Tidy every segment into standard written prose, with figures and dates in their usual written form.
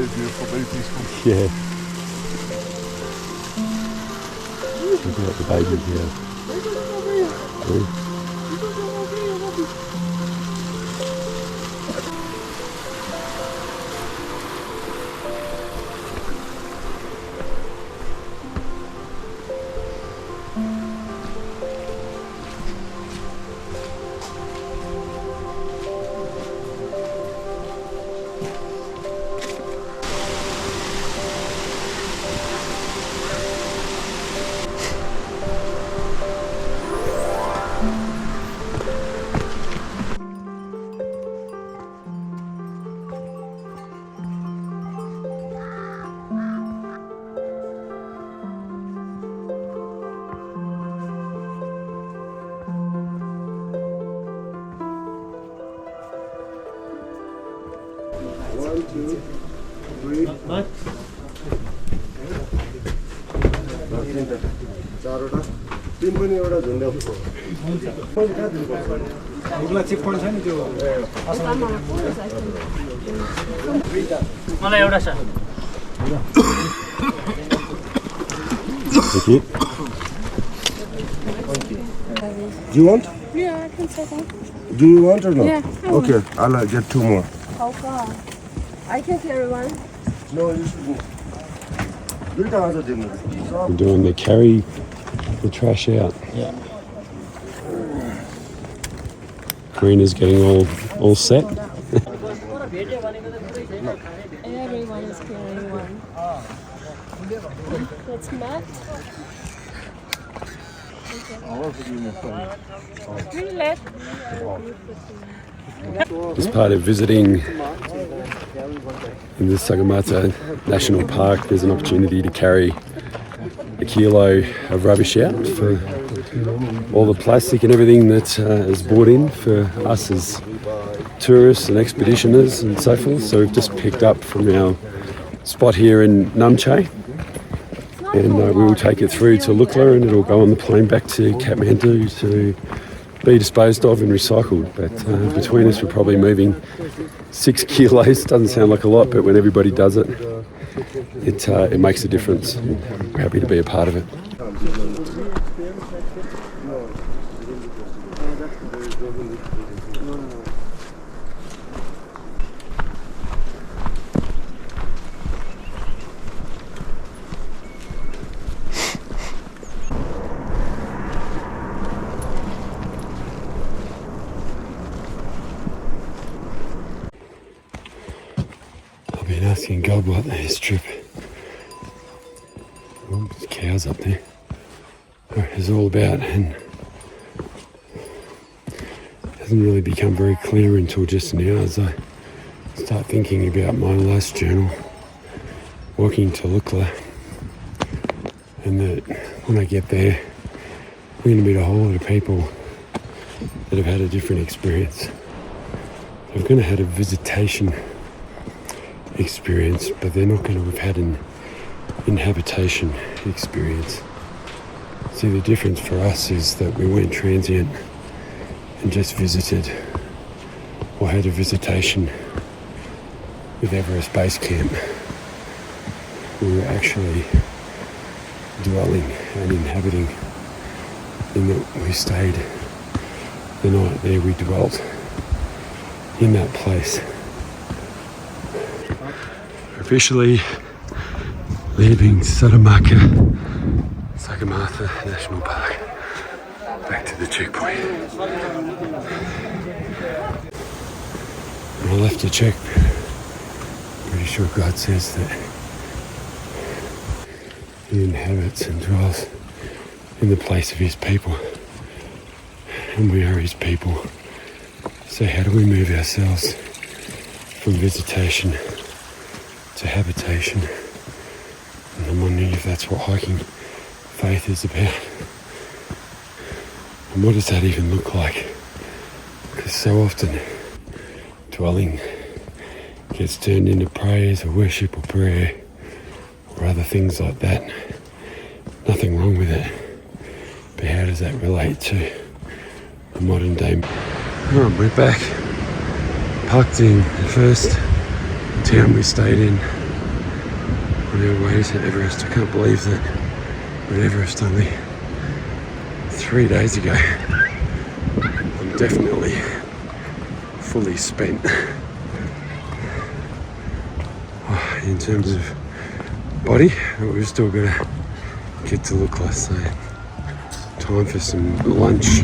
very beautiful, very peaceful. Yeah. Looking at the babies here. One, two, three. चारवटा तिन पनि एउटा झुन्ड्या Lukla chip पनि छ नि त्यो मलाई एउटा छ Thank you. Do you want? Yeah, I can take one. Do you want or not? Yeah, I want. Okay, I'll get two more. How far? I can carry one. No, you shouldn't. दुईटा आज दिनु We're doing the carry the trash out. Yeah. Everyone is carrying one. That's Matt. Really? As part of visiting in the Sagamata National Park, there's an opportunity to carry a kilo of rubbish out for all the plastic and everything that is brought in for us as tourists and expeditioners and so forth. So we've just picked up from our spot here in Namche, and we will take it through to Lukla, and it'll go on the plane back to Kathmandu to be disposed of and recycled. But between us, we're probably moving 6 kilos. Doesn't sound like a lot, but when everybody does it, it makes a difference. We're happy to be a part of it. I've been asking God what this trip, there's cows up there, is all about, and it hasn't really become very clear until just now as I start thinking about my last journal, walking to Lukla, and that when I get there, we're going to meet a whole lot of people that have had a different experience. They're going to have a visitation experience, but they're not going to have had an inhabitation experience. See, the difference for us is that we weren't transient and just visited or had a visitation with Everest Base Camp. We were actually dwelling and inhabiting, in that we stayed the night there, we dwelt in that place. Officially leaving Sagamata National Park, back to the checkpoint. And I'll have to check. Pretty sure God says that He inhabits and dwells in the place of His people, and we are His people. So how do we move ourselves from visitation to habitation? And I'm wondering if that's what hiking faith is about. And what does that even look like? Because so often dwelling gets turned into praise or worship or prayer or other things like that. Nothing wrong with it. But how does that relate to a modern day? Alright, we're back. Parked in the first town we stayed in on our way to Everest. I can't believe that we're at Everest only 3 days ago. I'm definitely fully spent in terms of body, but we've still got to get to Lukla, so time for some lunch.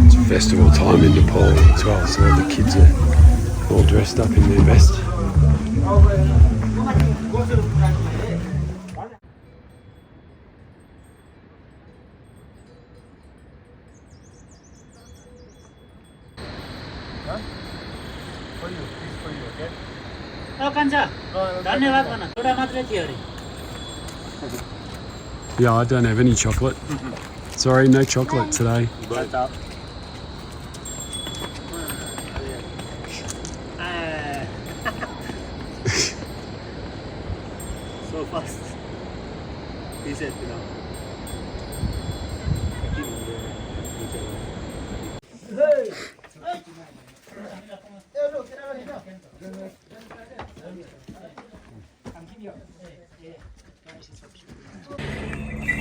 It's festival time in Nepal as well, so all the kids are all dressed up in their best. Yeah, I don't have any chocolate. Sorry, no chocolate today. So fast. He said, you know.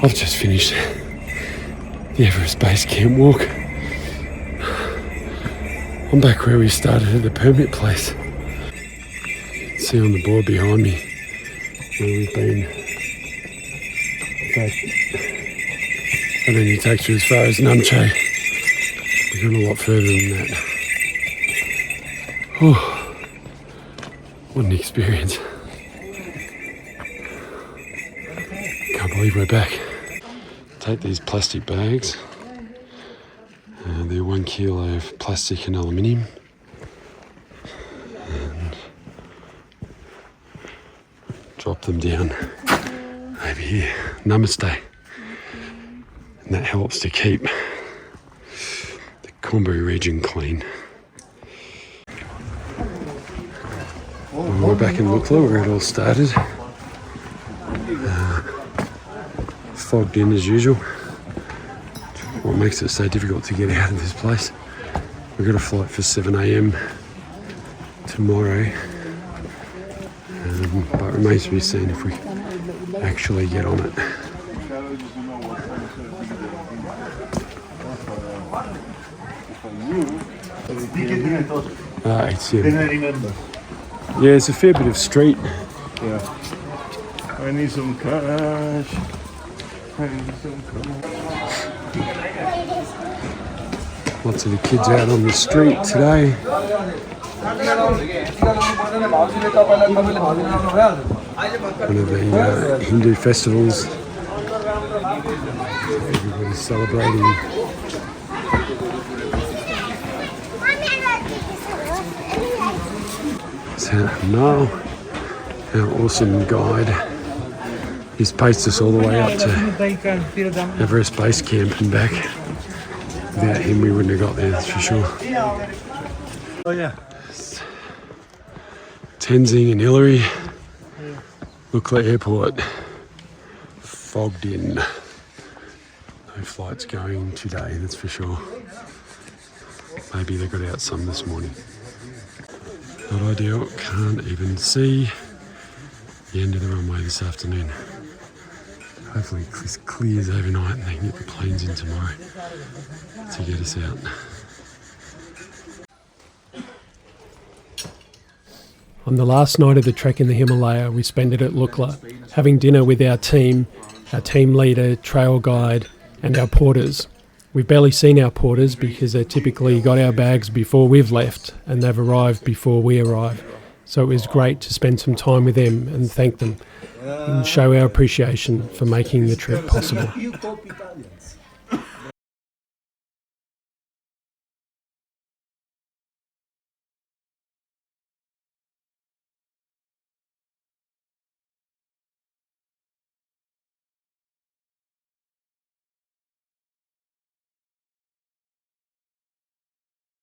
I've just finished the Everest Base Camp walk. I'm back where we started at the permit place. See on the board behind me where we've been. In fact, that only takes you as far as Namche. We've gone a lot further than that. Oh, what an experience. Can't believe we're back. Take these plastic bags. They're 1 kilo of plastic and aluminium. And drop them down over here. Namaste. And that helps to keep the Cornbury region clean. And we're back in Lukla where it all started. Fogged in as usual. What makes it so difficult to get out of this place. We've got a flight for 7 a.m. tomorrow, but it remains to be seen if we actually get on it. 8 remember. Yeah, it's a fair bit of street. Yeah. I need some cash. Lots of the kids out on the street today. One of the Hindu festivals. Everybody's celebrating. So now, our awesome guide, he's paced us all the way up to Everest Base Camp and back. Without him, we wouldn't have got there, that's for sure. Oh yeah. Tenzing and Hillary, Lukla Airport, fogged in. No flights going today, that's for sure. Maybe they got out some this morning. Not ideal, can't even see the end of the runway this afternoon. Hopefully this clears overnight and they can get the planes in tomorrow to get us out. On the last night of the trek in the Himalaya, we spent it at Lukla, having dinner with our team leader, trail guide, and our porters. We've barely seen our porters because they typically got our bags before we've left and they've arrived before we arrive. So it was great to spend some time with them and thank them and show our appreciation for making the trip possible.